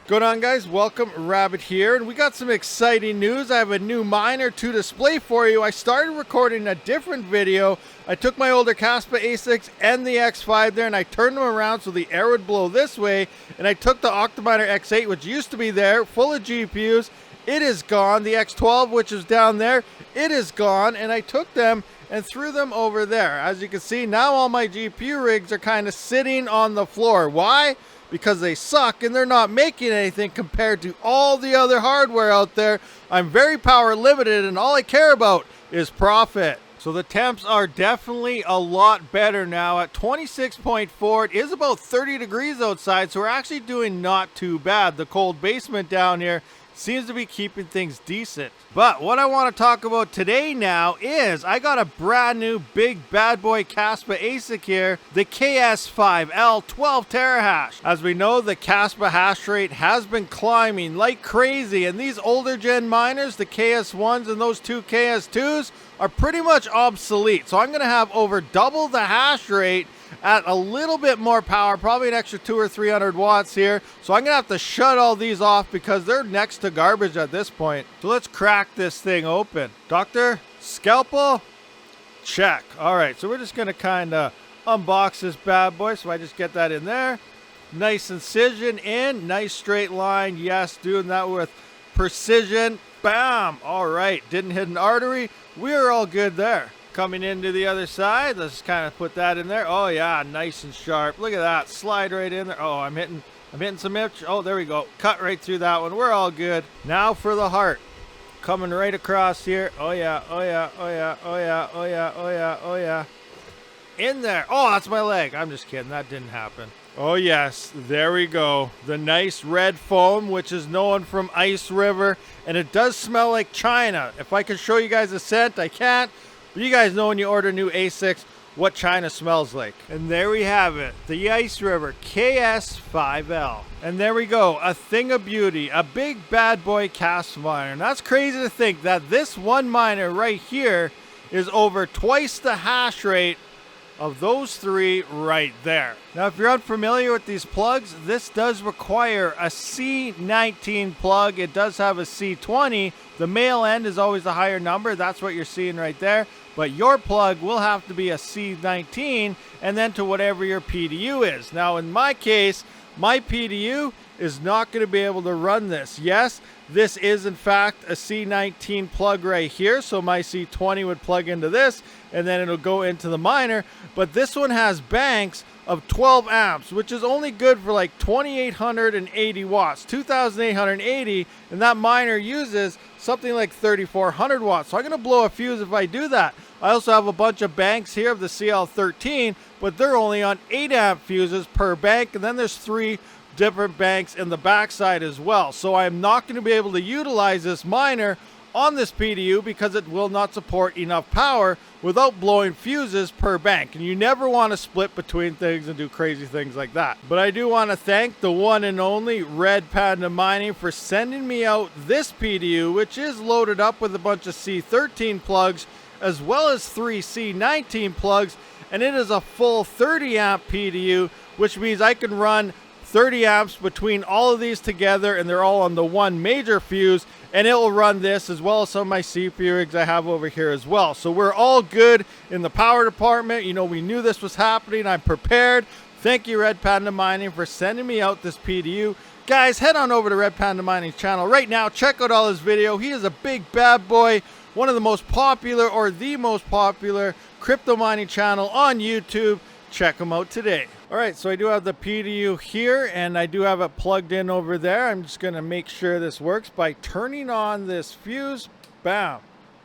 Going on, guys? Welcome, Rabid here, and we got some exciting news. I have a new miner to display for you. I started recording a different video. I took my older Kaspa ASICs and the X5 there, and I turned them around so the air would blow this way, and I took the Octa X8, which used to be there, full of GPUs. It is gone. The X12, which is down there, it is gone, and I took them and threw them over there. As you can see, now all my GPU rigs are kind of sitting on the floor. Why? Because they suck and they're not making anything compared to all the other hardware out there. I'm very power limited and all I care about is profit. So the temps are definitely a lot better now. At 26.4, it is about 30 degrees outside, so we're actually doing not too bad. The cold basement down here seems to be keeping things decent. But what I want to talk about today now is I got a brand new big bad boy Kaspa ASIC here, the KS5L 12 terahash. As we know, the Kaspa hash rate has been climbing like crazy, and these older gen miners, the KS1s and those two KS2s, are pretty much obsolete. So I'm going to have over double the hash rate at a little bit more power, probably an extra 200 or 300 watts here. So I'm gonna have to shut all these off because they're next to garbage at this point. So let's crack this thing open. Doctor, scalpel, check. All right, so we're just gonna kind of unbox this bad boy. So I just get that in there. Nice incision in, nice straight line. Yes, doing that with precision. Bam. All right, didn't hit an artery. We're all good there. Coming into the other side, let's kind of put that in there. Oh yeah, nice and sharp. Look at that, slide right in there. Oh, I'm hitting some itch. Oh, there we go. Cut right through that one. We're all good. Now for the heart. Coming right across here. Oh yeah, oh yeah, oh yeah, oh yeah, oh yeah, oh yeah, oh yeah. In there. Oh, that's my leg. I'm just kidding. That didn't happen. Oh yes, there we go. The nice red foam, which is known from Ice River, and it does smell like China. If I could show you guys a scent, I can't. But you guys know when you order new ASICs what China smells like. And there we have it, the Ice River KS5L. And there we go, a thing of beauty, a big bad boy Kaspa miner. And that's crazy to think that this one miner right here is over twice the hash rate of those three right there. Now, if you're unfamiliar with these plugs, this does require a C19 plug. It does have a C20. The male end is always the higher number. That's what you're seeing right there. But your plug will have to be a C19 and then to whatever your PDU is. Now, in my case, my PDU is not going to be able to run this. Yes, this is in fact a C19 plug right here. So my C20 would plug into this and then it'll go into the miner. But this one has banks of 12 amps, which is only good for like 2,880 watts, 2,880, and that miner uses something like 3,400 watts. So I'm gonna blow a fuse if I do that. I also have a bunch of banks here of the CL13, but they're only on 8 amp fuses per bank, and then there's 3 different banks in the backside as well. So I'm not going to be able to utilize this miner on this PDU because it will not support enough power without blowing fuses per bank. And you never want to split between things and do crazy things like that. But I do want to thank the one and only Red Panda Mining for sending me out this PDU, which is loaded up with a bunch of C13 plugs as well as 3 C19 plugs. And it is a full 30 amp PDU, which means I can run 30 amps between all of these together, and they're all on the one major fuse, and it will run this as well as some of my CPU rigs I have over here as well. So we're all good in the power department. You know, we knew this was happening. I'm prepared. Thank you, Red Panda Mining, for sending me out this PDU. Guys, head on over to Red Panda Mining's channel right now. Check out all his video. He is a big bad boy, one of the most popular or the most popular crypto mining channel on YouTube. Check him out today. All right, so I do have the PDU here and I do have it plugged in over there. I'm just gonna make sure this works by turning on this fuse. Bam,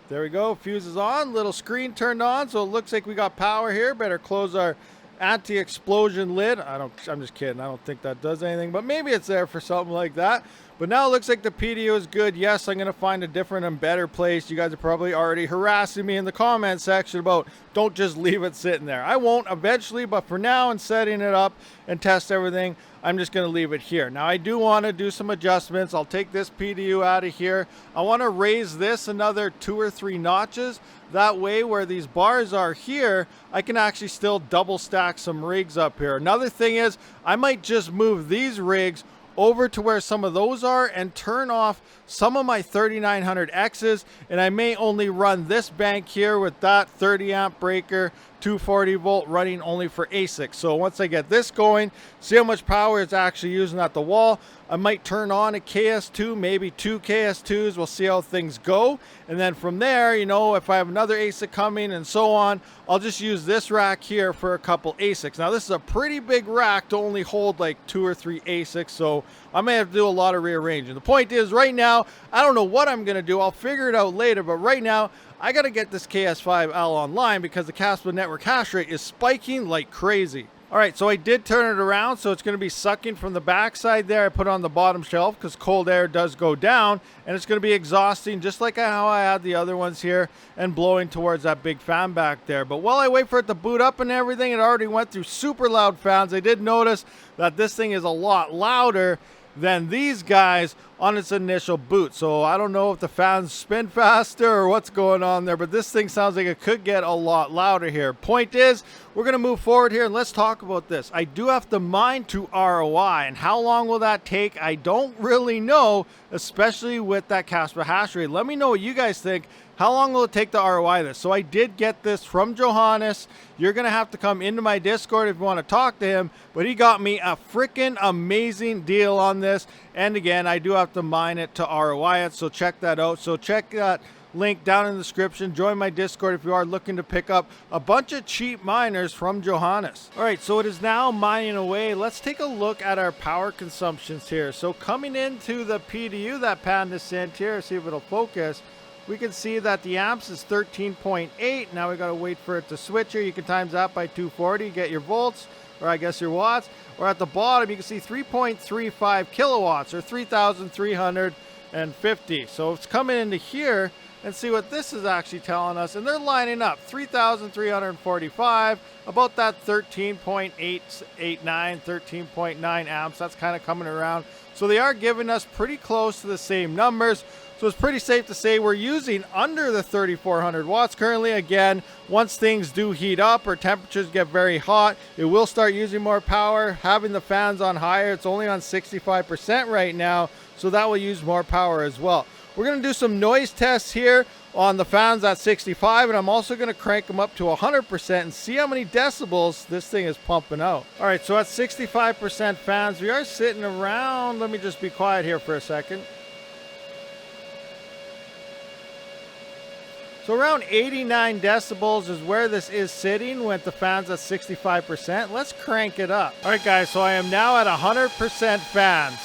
there we go, fuse is on, little screen turned on, so it looks like we got power here. Better close our anti-explosion lid. I'm just kidding, I don't think that does anything, but maybe it's there for something like that. But now it looks like the PDU is good. Yes, I'm going to find a different and better place. You guys are probably already harassing me in the comment section about don't just leave it sitting there. I won't eventually, but for now and setting it up and test everything, I'm just going to leave it here. Now I do want to do some adjustments. I'll take this PDU out of here. I want to raise this another 2 or 3 notches. That way where these bars are here, I can actually still double stack some rigs up here. Another thing is I might just move these rigs over to where some of those are and turn off some of my 3900Xs, and I may only run this bank here with that 30 amp breaker, 240 volt running only for ASIC. So once I get this going, see how much power it's actually using at the wall, I might turn on a KS2, maybe 2 KS2s. We'll see how things go. And then from there, you know, if I have another ASIC coming and so on, I'll just use this rack here for a couple ASICs. Now this is a pretty big rack to only hold like 2 or 3 ASICs, so I may have to do a lot of rearranging. The point is, right now, I don't know what I'm gonna do. I'll figure it out later, but right now, I gotta get this KS5L online because the Kaspa network hash rate is spiking like crazy. All right, so I did turn it around, so it's going to be sucking from the backside there. I put it on the bottom shelf because cold air does go down, and it's going to be exhausting just like how I had the other ones here and blowing towards that big fan back there. But while I wait for it to boot up and everything, it already went through super loud fans. I did notice that this thing is a lot louder than these guys on its initial boot. So I don't know if the fans spin faster or what's going on there, but this thing sounds like it could get a lot louder here. Point is, we're going to move forward here and let's talk about this. I do have to mine to ROI, and how long will that take? I don't really know, especially with that Kaspa hash rate. Let me know what you guys think. How long will it take to ROI this? So I did get this from Johannes. You're going to have to come into my Discord if you want to talk to him, but he got me a freaking amazing deal on this. And again, I do have to mine it to ROI it, so check that out. So check that link down in the description. Join my Discord if you are looking to pick up a bunch of cheap miners from Johannes. All right, so it is now mining away. Let's take a look at our power consumptions here. So coming into the PDU that Panda sent here, see if it'll focus, we can see that the amps is 13.8. Now we got to wait for it to switch here. You can times that by 240, get your volts, or I guess your watts. Or at the bottom, you can see 3.35 kilowatts, or 3,350. So it's coming into here and see what this is actually telling us. And they're lining up 3,345, about that 13.889, 13.9 amps. That's kind of coming around. So they are giving us pretty close to the same numbers. So it's pretty safe to say we're using under the 3,400 watts currently. Again, once things do heat up or temperatures get very hot, it will start using more power. Having the fans on higher, it's only on 65% right now, so that will use more power as well. We're going to do some noise tests here on the fans at 65, and I'm also going to crank them up to 100% and see how many decibels this thing is pumping out. All right, so at 65% fans, we are sitting around, let me just be quiet here for a second. So around 89 decibels is where this is sitting with the fans at 65%. Let's crank it up. All right, guys, so I am now at 100% fans.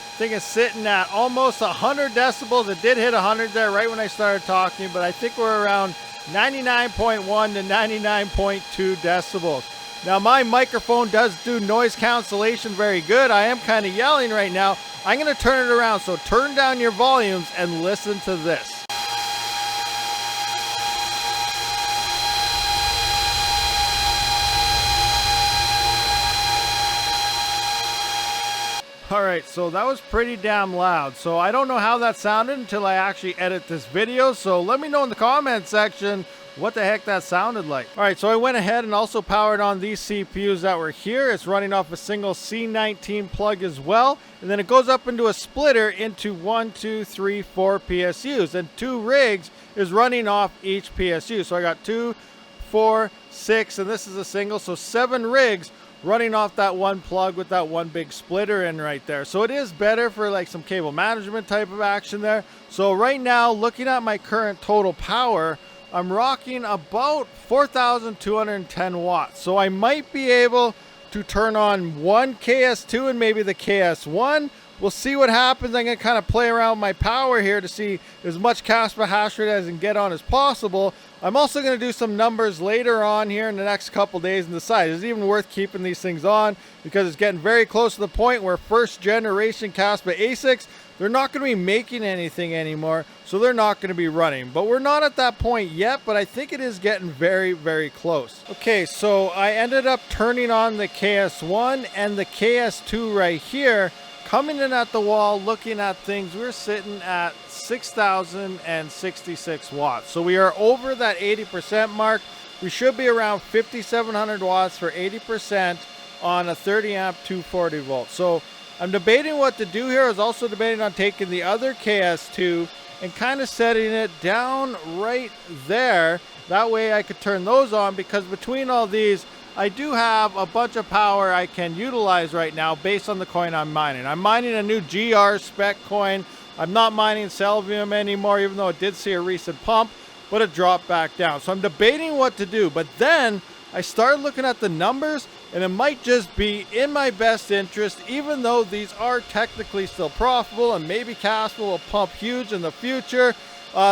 I think it's sitting at almost 100 decibels. It did hit 100 there right when I started talking, but I think we're around 99.1 to 99.2 decibels. Now, my microphone does do noise cancellation very good. I am kind of yelling right now. I'm going to turn it around, so turn down your volumes and listen to this. All right, so that was pretty damn loud. So I don't know how that sounded until I actually edit this video. So let me know in the comment section what the heck that sounded like. All right, so I went ahead and also powered on these CPUs that were here. It's running off a single C19 plug as well. And then it goes up into a splitter into 1, 2, 3, 4 PSUs. And 2 rigs is running off each PSU. So I got 2, 4, 6, and this is a single. So 7 rigs running off that one plug with that one big splitter in right there. So it is better for like some cable management type of action there. So right now, looking at my current total power, I'm rocking about 4,210 watts. So I might be able to turn on one KS2 and maybe the KS1. We'll see what happens. I'm going to kind of play around with my power here to see as much Kaspa hash rate as I can get on as possible. I'm also going to do some numbers later on here in the next couple days and decide, is it even worth keeping these things on? Because it's getting very close to the point where first generation Kaspa ASICs, they're not going to be making anything anymore, so they're not going to be running. But we're not at that point yet, but I think it is getting very, very close. Okay, so I ended up turning on the KS1 and the KS2 right here. Coming in at the wall, looking at things, we're sitting at 6,066 watts. So we are over that 80% mark. We should be around 5,700 watts for 80% on a 30 amp 240 volt. So I'm debating what to do here. I was also debating on taking the other KS2 and kind of setting it down right there. That way I could turn those on, because between all these, I do have a bunch of power I can utilize right now based on the coin I'm mining. I'm mining a new GR spec coin. I'm not mining Selvium anymore, even though it did see a recent pump, but it dropped back down. So I'm debating what to do, but then I started looking at the numbers, and it might just be in my best interest, even though these are technically still profitable and maybe Kaspa will pump huge in the future.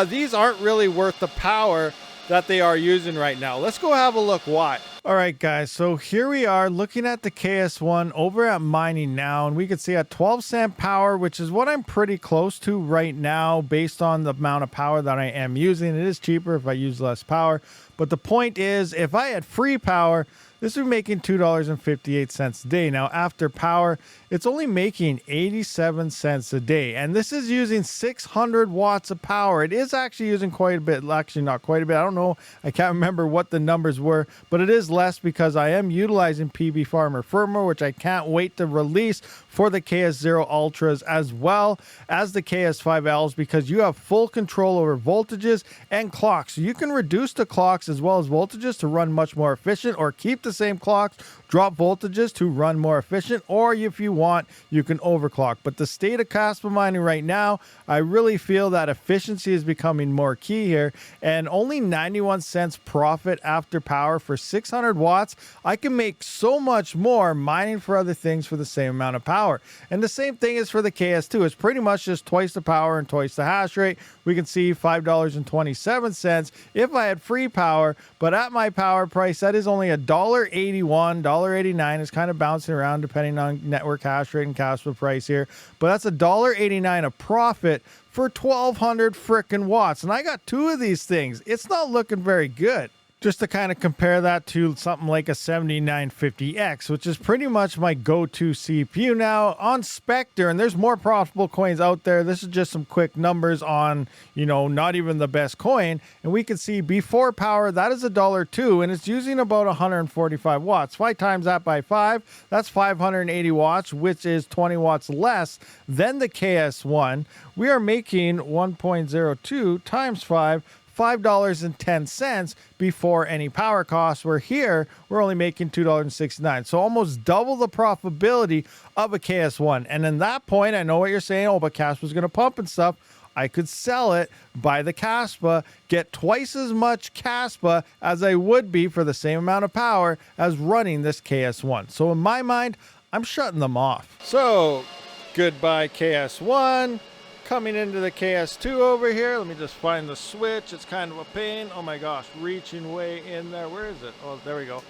These aren't really worth the power that they are using right now. Let's go have a look why. All right, guys, so here we are looking at the KS1 over at mining now, and we can see at 12 cent power, which is what I'm pretty close to right now based on the amount of power that I am using. It is cheaper if I use less power, but the point is, if I had free power, this would be making $2.58 a day. Now, after power, it's only making 87 cents a day. And this is using 600 watts of power. It is actually using quite a bit. Actually, not quite a bit. I don't know. I can't remember what the numbers were, but it is less because I am utilizing PB Farmer firmware, which I can't wait to release for the KS0 Ultras as well as the KS5Ls, because you have full control over voltages and clocks. So you can reduce the clocks as well as voltages to run much more efficient, or keep the same clocks, drop voltages to run more efficient, or if you want, you can overclock. But the state of Kaspa mining right now, I really feel that efficiency is becoming more key here, and only 91 cents profit after power for 600 watts. I can make so much more mining for other things for the same amount of power. And the same thing is for the KS2. It's pretty much just twice the power and twice the hash rate. We can see $5.27 if I had free power, but at my power price, that is only $1.81, $1.89 is kind of bouncing around depending on network hash rate and Kaspa price here, but that's $1.89 a profit for 1200 frickin' watts. And I got two of these things. It's not looking very good. Just to kind of compare that to something like a 7950X, which is pretty much my go-to CPU now on Spectre, and there's more profitable coins out there. This is just some quick numbers on, you know, not even the best coin, and we can see before power, that is $1.02, and it's using about 145 watts. If I times that by 5, that's 580 watts, which is 20 watts less than the KS1. We are making 1.02 times 5, $5.10 before any power costs. Where here, we're only making $2.69. So almost double the profitability of a KS1. And in that point, I know what you're saying, oh, but Kaspa's going to pump and stuff. I could sell it, buy the Kaspa, get twice as much Kaspa as I would be for the same amount of power as running this KS1. So in my mind, I'm shutting them off. So goodbye KS1. Coming into the KS2 over here. Let me just find the switch. It's kind of a pain. Oh my gosh, reaching way in there. Where is it? Oh, there we go.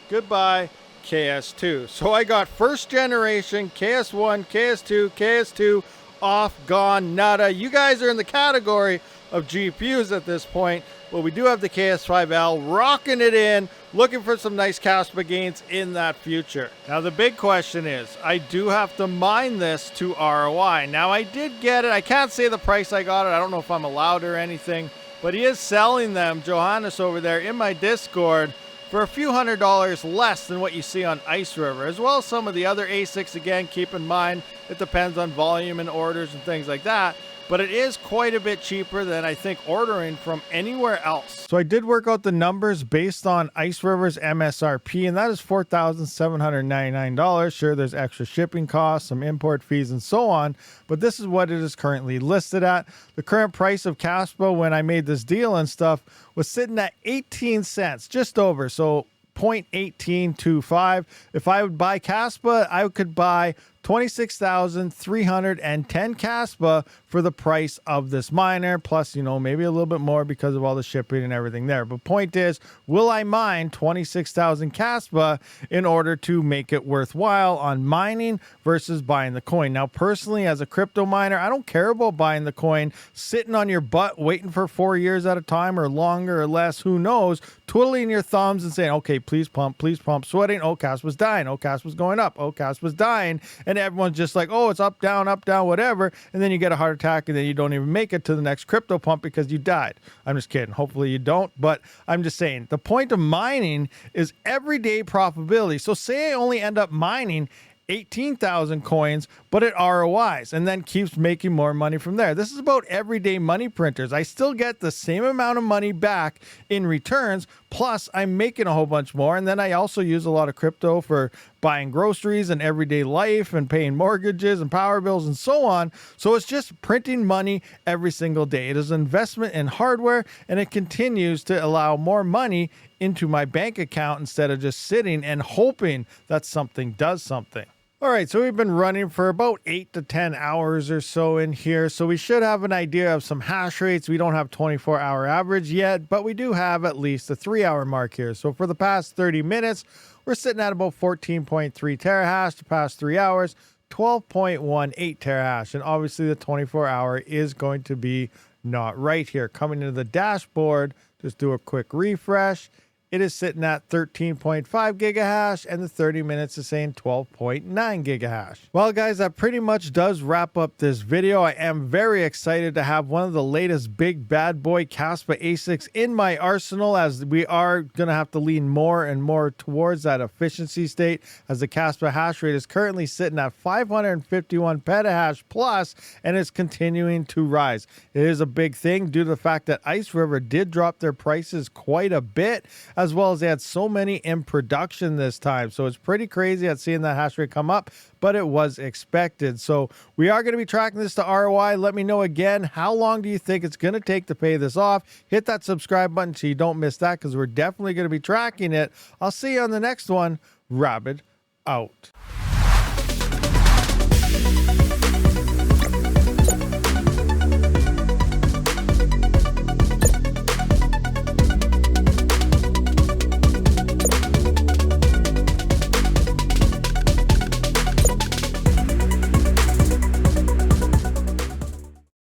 Goodbye KS2. So I got first generation KS1, KS2, KS2, off, gone, nada. You guys are in the category of GPUs at this point, but we do have the KS5L rocking it in, looking for some nice Kaspa gains in that future. Now the big question is, I do have to mine this to ROI. Now I did get it. I can't say the price I got it. I don't know if I'm allowed or anything, but he is selling them, Johannes over there in my Discord, for a few $100s less than what you see on Ice River, as well as some of the other ASICs. Again, keep in mind, it depends on volume and orders and things like that. But it is quite a bit cheaper than I think ordering from anywhere else. So I did work out the numbers based on Ice River's MSRP, and that is $4,799. Sure, there's extra shipping costs, some import fees, and so on, but this is what it is currently listed at. The current price of Kaspa when I made this deal and stuff was sitting at 18 cents, just over. So 0.1825. If I would buy Kaspa, I could buy 26,310 Kaspa for the price of this miner, plus, you know, maybe a little bit more because of all the shipping and everything there. But point is, will I mine 26,000 Kaspa in order to make it worthwhile on mining versus buying the coin? Now, personally, as a crypto miner, I don't care about buying the coin, sitting on your butt, waiting for 4 years at a time or longer or less, who knows, twiddling your thumbs and saying, okay, please pump, sweating, oh, Kaspa's dying, oh, Kaspa's going up, oh, Kaspa's dying, and everyone's just like, oh, it's up, down, whatever. And then you get a heart attack and then you don't even make it to the next crypto pump because you died. I'm just kidding. Hopefully you don't. But I'm just saying the point of mining is everyday profitability. So say I only end up mining 18,000 coins, but it ROIs and then keeps making more money from there. This is about everyday money printers. I still get the same amount of money back in returns, plus I'm making a whole bunch more. And then I also use a lot of crypto for buying groceries and everyday life and paying mortgages and power bills and so on. So it's just printing money every single day. It is an investment in hardware, and it continues to allow more money into my bank account instead of just sitting and hoping that something does something. All right, so we've been running for about 8 to 10 hours or so in here. So we should have an idea of some hash rates. We don't have 24-hour average yet, but we do have at least a 3-hour mark here. So for the past 30 minutes, we're sitting at about 14.3 terahash. The past 3 hours, 12.18 terahash. And obviously the 24-hour is going to be not right here. Coming into the dashboard, just do a quick refresh. It is sitting at 13.5 gigahash, and the 30 minutes is saying 12.9 gigahash. Well, guys, that pretty much does wrap up this video. I am very excited to have one of the latest big bad boy Kaspa ASICs in my arsenal, as we are going to have to lean more and more towards that efficiency state, as the Kaspa hash rate is currently sitting at 551 petahash plus, and it's continuing to rise. It is a big thing due to the fact that Ice River did drop their prices quite a bit, as well as they had so many in production this time. So it's pretty crazy at seeing that hash rate come up, but it was expected. So we are going to be tracking this to ROI. Let me know again, how long do you think it's going to take to pay this off? Hit that subscribe button so you don't miss that, because we're definitely going to be tracking it. I'll see you on the next one. Rabid out.